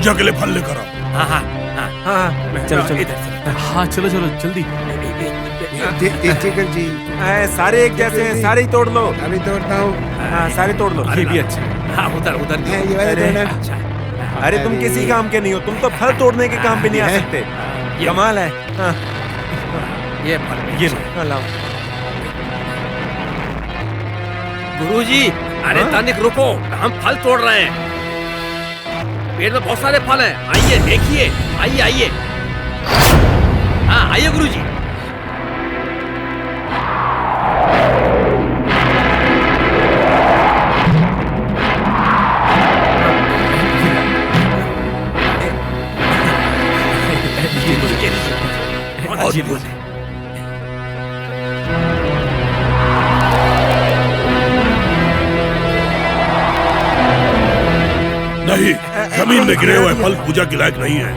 पूजा के लिए फल लेकर आओ। हाँ हाँ हाँ हाँ, चलो चलो इधर से। हाँ चलो चलो जल्दी। ठीक है जी। सारे एक जैसे हैं, सारे ही तोड़ लो। अभी तोड़ता हूँ। हाँ सारे तोड़ लो। ये भी अच्छा। हाँ उधर उधर भी। ये वाले अरे, तोड़ना। अच्छा। अरे तुम किसी काम के नहीं हो, तुम तो फल तोड़ने के काम पे नहीं आ सकते। कमाल है। हाँ ये फल ये लो। लाओ। गुरुजी, अरे तनिक रुको, हम फल तोड़ रहे हैं। पेड़ में बहुत सारे फल हैं। आइए देखिए, आइए आइए। हाँ आइए गुरुजी। ये लो। नहीं, जमीन में गिरे हुए फल पूजा के लायक नहीं है।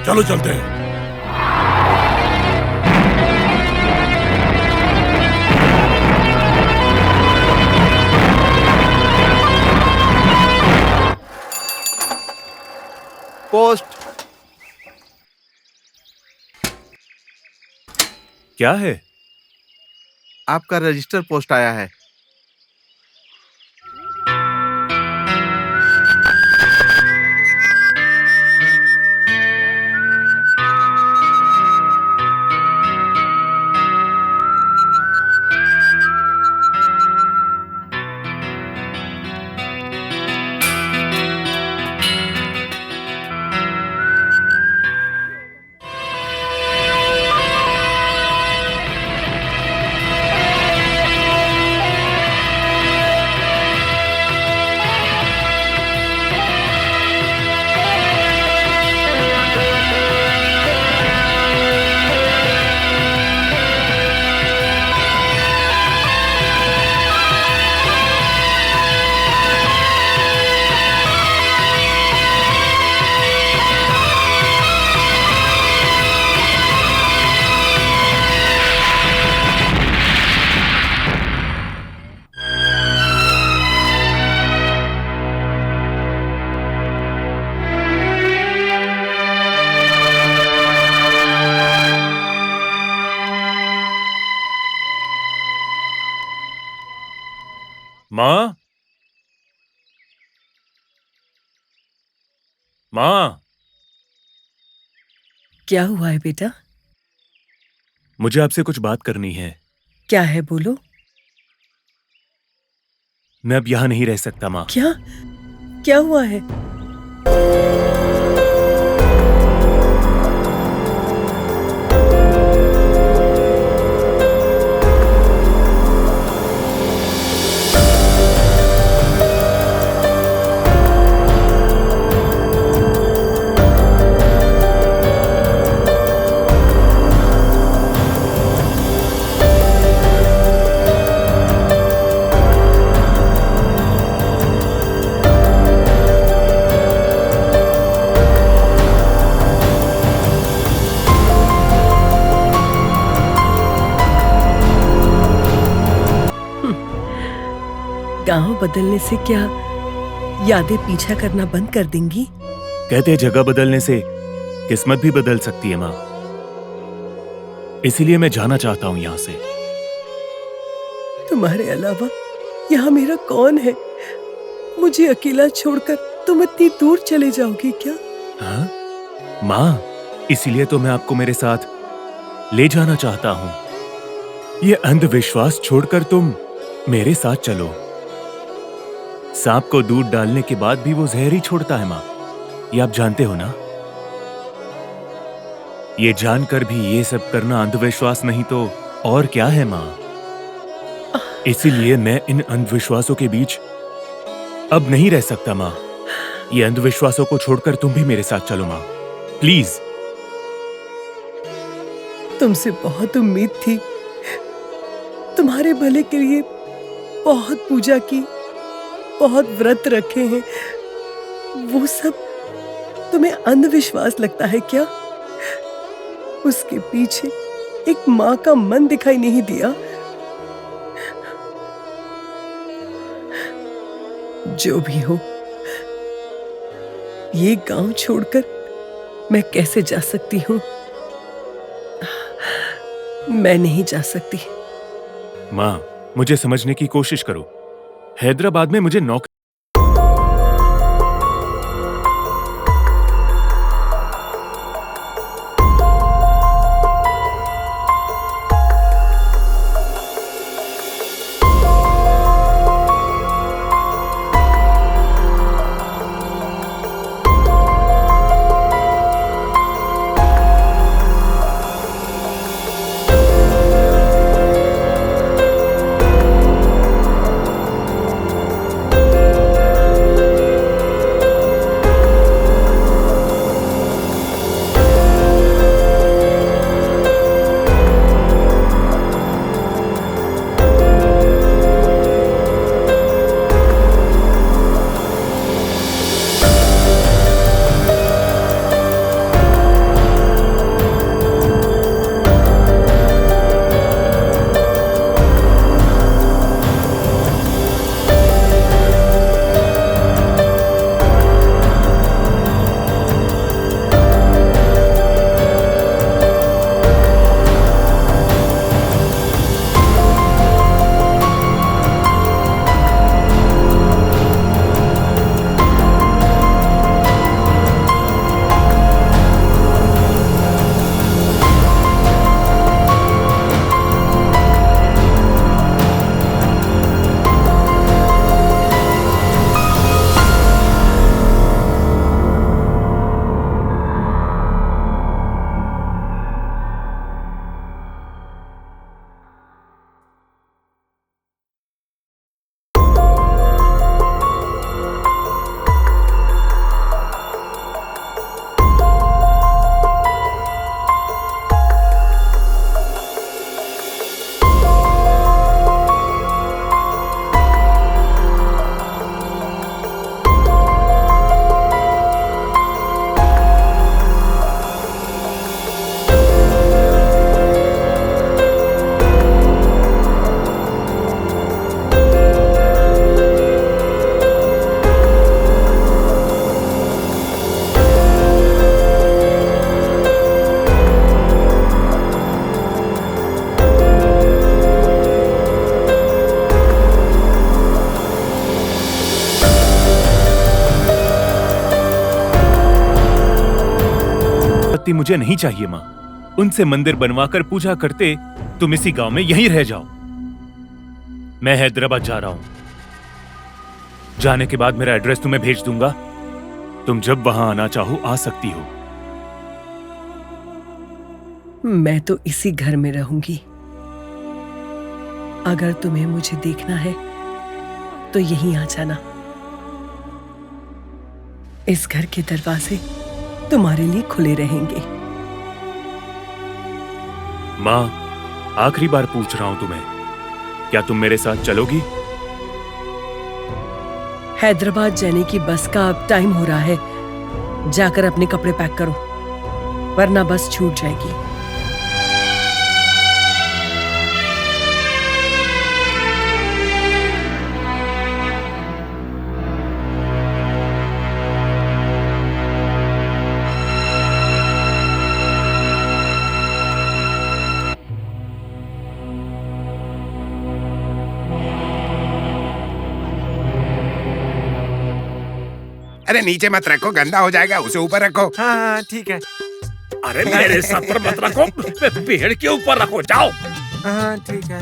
चलो चलते हैं। पोस्ट। क्या है? आपका रजिस्टर पोस्ट आया है। माँ, माँ, क्या हुआ है बेटा? मुझे आपसे कुछ बात करनी है। क्या है बोलो। मैं अब यहाँ नहीं रह सकता माँ। क्या क्या हुआ है? गांव बदलने से क्या यादें पीछा करना बंद कर देंगी? कहते हैं जगह बदलने से किस्मत भी बदल सकती है माँ। इसीलिए मैं जाना चाहता हूँ यहाँ से। तुम्हारे अलावा यहाँ मेरा कौन है? मुझे अकेला छोड़कर तुम इतनी दूर चले जाओगी क्या? हाँ? माँ, इसीलिए तो मैं आपको मेरे साथ ले जाना चाहता हूँ। ये अंधविश्वास छोड़कर तुम मेरे साथ चलो। सांप को दूध डालने के बाद भी वो जहर ही छोड़ता है माँ, ये आप जानते हो ना। ये जानकर भी ये सब करना अंधविश्वास नहीं तो और क्या है माँ। इसीलिए मैं इन अंधविश्वासों के बीच अब नहीं रह सकता माँ। ये अंधविश्वासों को छोड़कर तुम भी मेरे साथ चलो माँ, प्लीज। तुमसे बहुत उम्मीद थी, तुम्हारे भले के लिए बहुत पूजा की, बहुत व्रत रखे हैं। वो सब तुम्हें अंधविश्वास लगता है क्या? उसके पीछे एक माँ का मन दिखाई नहीं दिया? जो भी हो, ये गांव छोड़कर मैं कैसे जा सकती हूँ? मैं नहीं जा सकती। माँ, मुझे समझने की कोशिश करो। हैदराबाद में मुझे नौकरी मुझे नहीं चाहिए माँ। उनसे मंदिर बनवाकर पूजा करते, तुम इसी गांव में यहीं रह जाओ। मैं हैदराबाद जा रहा हूं। जाने के बाद मेरा एड्रेस तुम्हें भेज दूंगा। तुम जब वहां आना चाहो आ सकती हो। मैं तो इसी घर में रहूंगी। अगर तुम्हें मुझे देखना है तो यहीं आ जाना। इस घर के दरवाजे तुम्हारे लिए खुले रहेंगे। माँ, आखिरी बार पूछ रहा हूं तुम्हें, क्या तुम मेरे साथ चलोगी? हैदराबाद जाने की बस का अब टाइम हो रहा है। जाकर अपने कपड़े पैक करो, वरना बस छूट जाएगी। अरे नीचे मत रखो, गंदा हो जाएगा, उसे ऊपर रखो। हाँ हाँ ठीक है। अरे मेरे सर पर मत रखो, पेड़ के ऊपर रखो, जाओ। हाँ ठीक है।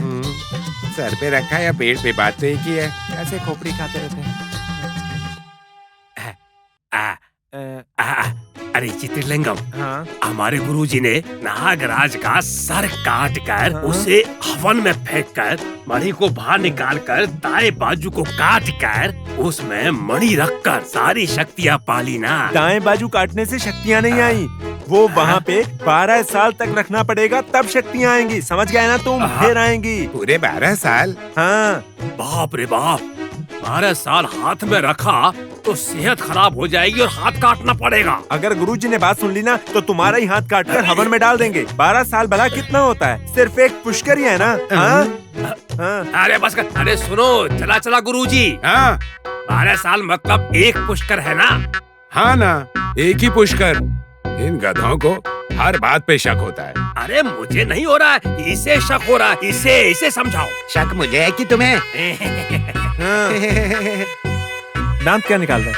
सर पे रखा या पेड़ पे, बात तो एक ही है। ऐसे खोपड़ी खाते रहते हैं। अरे चित्रलिंगम, हाँ हमारे गुरुजी ने नागराज का सर काट कर उसे हवन में फेंक कर मणि को बाहर निकाल कर दाएं बाजू को काट कर उसमें मणि रखकर सारी शक्तियाँ पाली ना। दाएं बाजू काटने से शक्तियाँ नहीं आई, वो वहाँ पे 12 साल तक रखना पड़ेगा, तब शक्तियाँ आएंगी। समझ गए ना तुम? फिर आएंगी। पूरे 12 साल? हाँ। बाप रे बाप, 12 साल हाथ में रखा तो सेहत खराब हो जाएगी और हाथ काटना पड़ेगा। अगर गुरुजी ने बात सुन ली ना तो तुम्हारा ही हाथ काट कर हवन में डाल देंगे। 12 साल भला कितना होता है? सिर्फ एक पुष्कर ही है ना। हाँ? हाँ। अरे बस कर, अरे सुनो, चला चला गुरुजी। हाँ 12 साल मतलब एक पुष्कर है ना। हाँ ना, एक ही पुष्कर। इन गधों को हर बात पे शक होता है। अरे मुझे नहीं हो रहा है, इसे शक हो रहा है। इसे समझाओ। शक मुझे है कि तुम्हें। दांत क्या निकाल रहे?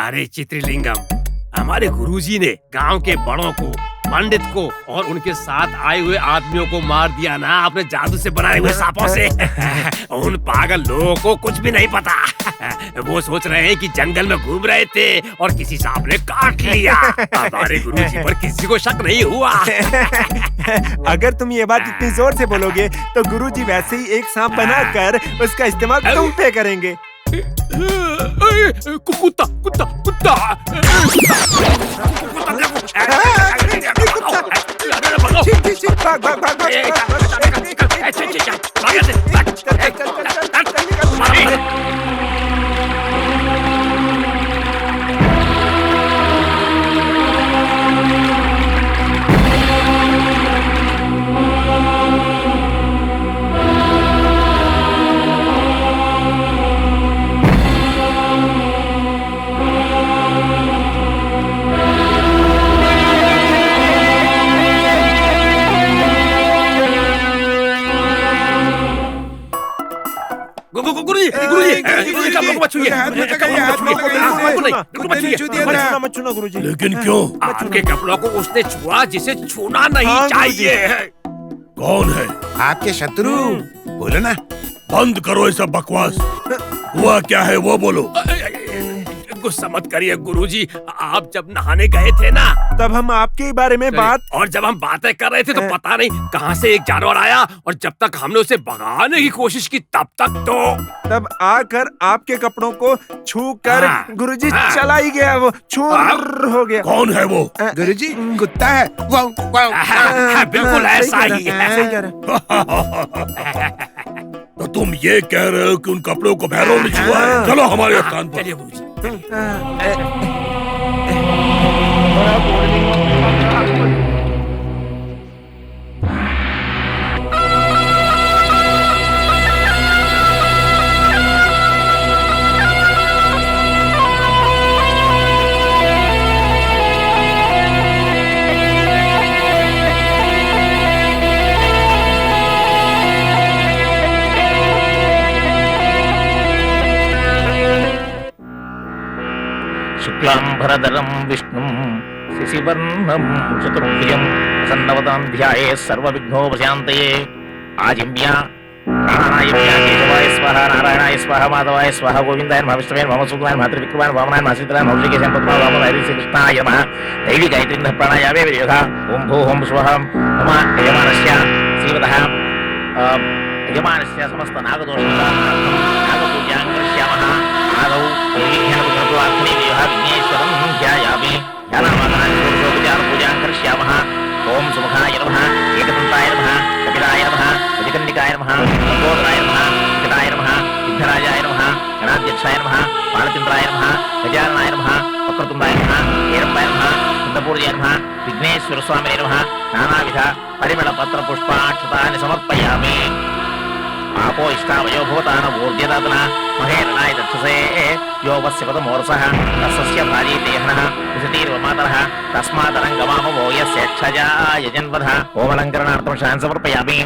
अरे चित्रलिंगम, हमारे गुरुजी ने गांव के बड़ों को, पंडित को और उनके साथ आए हुए आदमियों को मार दिया ना अपने जादू से बनाए हुए सांपों से। उन पागल लोगों को कुछ भी नहीं पता। वो सोच रहे हैं कि जंगल में घूम रहे थे और किसी सांप ने काट लिया। हमारे गुरुजी पर किसी को शक नहीं हुआ। अगर तुम ये बात इतनी जोर से बोलोगे तो गुरुजी वैसे ही एक सांप बनाकर उसका इस्तेमाल तुम पे करेंगे। कुत्ता कुत्ता कुत्ता मत छूना गुरुजी। लेकिन क्यों? आपके कपड़ों को उसने छुआ जिसे छूना नहीं चाहिए। कौन है? आपके शत्रु। बोलो ना। बंद करो ये सब बकवास। हुआ क्या है वो बोलो। गुस्सा मत करिए गुरुजी, आप जब नहाने गए थे ना तब हम आपके ही बारे में बात, और जब हम बातें कर रहे थे तो पता नहीं कहां से एक जानवर आया और जब तक हमने उसे भगाने की कोशिश की तब आकर आपके कपड़ों को छू कर गुरुजी चला ही गया। वो छूर हो गया। कौन है वो? गुरुजी कुत्ता है। Wow wow. बिल्कुल ऐसा ही है। तो तुम ये कह रहे हो कि उन कपड़ों को भैरव ने छुआ है? चलो हमारे स्थान पर। चलिए गुरुजी। शुक्लांबरधरं विष्णुं शशिवर्णं चतुर्भुजं प्रसन्नवदनं ध्यायेत् सर्वविघ्नोपशान्तये। आजिम्या प्राणायाम्या केशवाय स्वाहा, नारायणाय स्वाहा, माधवाय स्वाहा, गोविन्दाय नमः, विष्णवे नमः, मधुसूदनाय नमः, त्रिविक्रमाय नमः, वामनाय नमः, सीताय नमः, ऋषिकेशाय पद्माय नमः, हरिः श्रीकृष्णाय नमः। दैवी गायत्री प्राणायामे विनियोगः। ओं भूः स्वः मम यजमानस्य श्रीवतः यजमानस्य समस्त नागदोषार्थं नागपूजां करिष्यामः। आदौ ध्यानपुत्रत्वार्थने विघ्नेश्वरं ध्यायामि। ध्यानामादाय पूजां करिष्यामः। ओं सुमुखाय नमः, एकदन्ताय नमः, कपिलाय नमः, गजकर्णिकाय नमः, लंबोदराय नमः, विकटाय नमः, विघ्नराजाय नमः, गणाध्यक्षाय नमः, बालचन्द्राय नमः, गजाननाय नमः, वक्रतुण्डाय नमः, हेरम्बाय नमः, कुन्दपूर्याय नमः, विघ्नेश्वरस्वामिने नमः। नानाविध परिमलपत्रपुष्पाक्षतानि समर्पयामि। आपो इष्टावयो भूतान ऊर्जेदातना महेरणाय दक्षसे यो वस्य पदमोर्सः तस्य भाजी देहनः उषतीर्व मातरः तस्मादनं गवामो यस्य क्षजा यजन्वधः ओमलङ्करणार्थं शान् समर्पयामि।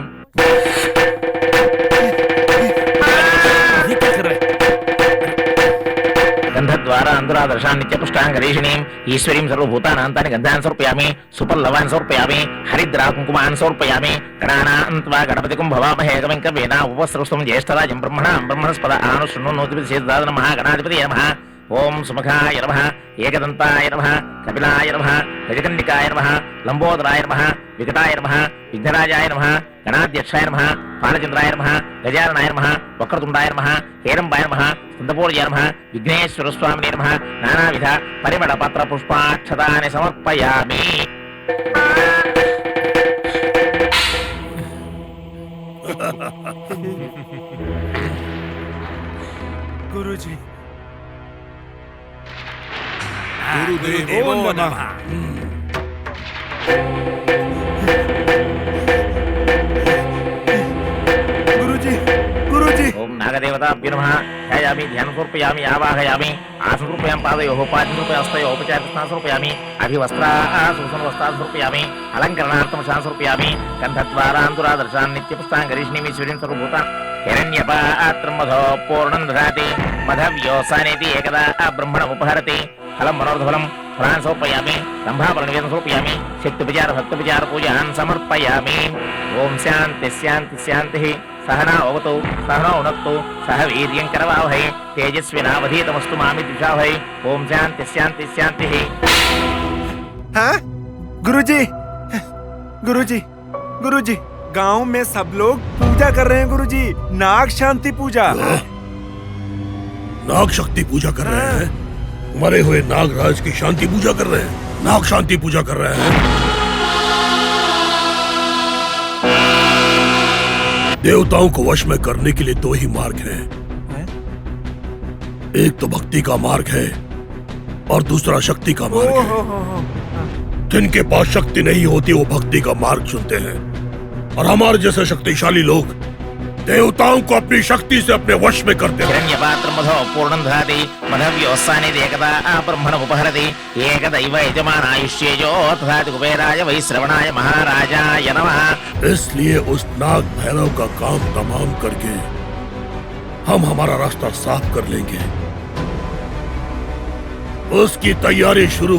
गंधद्वारा अंधुरादर्शान् नित्यपुष्टाङ्गरीषिणीं ईश्वरीं सर्वभूतानान्तानि गन्धान् समर्पयामि। सुपल्लवान् समर्पयामि। हरिद्रा कुङ्कुमान् समर्पयामि। गणानान्त्वा गणपतिं भवामहे कविं कवीना उपस्रवस्तं ज्येष्ठराजं ब्रह्मणां ब्रह्मणस्पद आनुशृण्वन्नोतिभिः नमः। गणाधिपतये नमः। ओम सुमुखाय नमः। एकदन्ताय नमः। कपिलाय नमः। गजकन्निकाय नमः। लंबोदराय नमः। विकटाय नमः। विघ्नराजाय नमः। गणाध्यक्षाय नमः। बालचन्द्राय नमः। गजाननाय नमः। वक्रतुण्डाय नमः। हेरम्बाय नमः। स्कन्दपूर्याय नमः। विघ्नेश्वर स्वामिने नमः। नानाविध परिमलपत्र पुष्पाक्षतानि समर्पयामि। गुरुजी गुरुदेवो नमः। गुरुजी गुरुजी ओम नागदेवताभ्यो नमः। ध्यायामि ध्यानं समर्पयामि आवाहयामि आसनं समर्पयामि पादयोः पाद्यं समर्पयामि हस्तयोः उपचारस्नानं समर्पयामि अभिवस्त्रासूसनवस्त्रान् समर्पयामि अलङ्करणार्थं शान् समर्पयामि। गन्धद्वारान्तुरादर्शान् नित्यपुष्टाङ्गरीषिणीं ईश्वरीं सर्वभूतान् हिरण्यपात्रं मधो पूर्णं दधाति मधव्योऽसानेति एकदा ब्रह्मणमुपहरति फलं मनोरथफलं फलान् समर्पयामि रम्भाफलनिवेदनं समर्पयामि शक्त्युपचार भक्त्युपचार पूजान् समर्पयामि। ओम शान्ति शान्ति शान्तिः सहना भवतु सहनौ भुनक्तु सह वीर्यं करवावहै तेजस्विनावधीतमस्तु मा विद्विषावहै। ओम शान्ति शान्ति शान्तिः। हाँ गुरुजी गुरुजी गुरुजी गांव में सब लोग पूजा कर रहे हैं गुरुजी। नाग शांति पूजा। नाग शक्ति पूजा कर रहे हैं। मरे हुए नागराज की शांति पूजा कर रहे हैं। नाग शांति पूजा कर रहे हैं। देवताओं को वश में करने के लिए दो ही मार्ग हैं। एक तो भक्ति का मार्ग है और दूसरा शक्ति का मार्ग है। जिनके पास शक्ति नहीं होती वो भक्ति का मार्ग चुनते हैं और हमारे जैसे शक्तिशाली लोग देवताओं को अपनी शक्ति से अपने वश में करते हैं। हिरण्यपात्रं मधो पूर्णं दधाति मधव्योऽसानेति एकदा ब्रह्मणमुपहरति एकदैव यजमानायुष्येजो दधाति कुबेराय वैश्रवणाय महाराजाय नमः। इसलिए उस नाग भैरव का काम तमाम करके हम हमारा रास्ता साफ कर लेंगे। उसकी तैयारी शुरू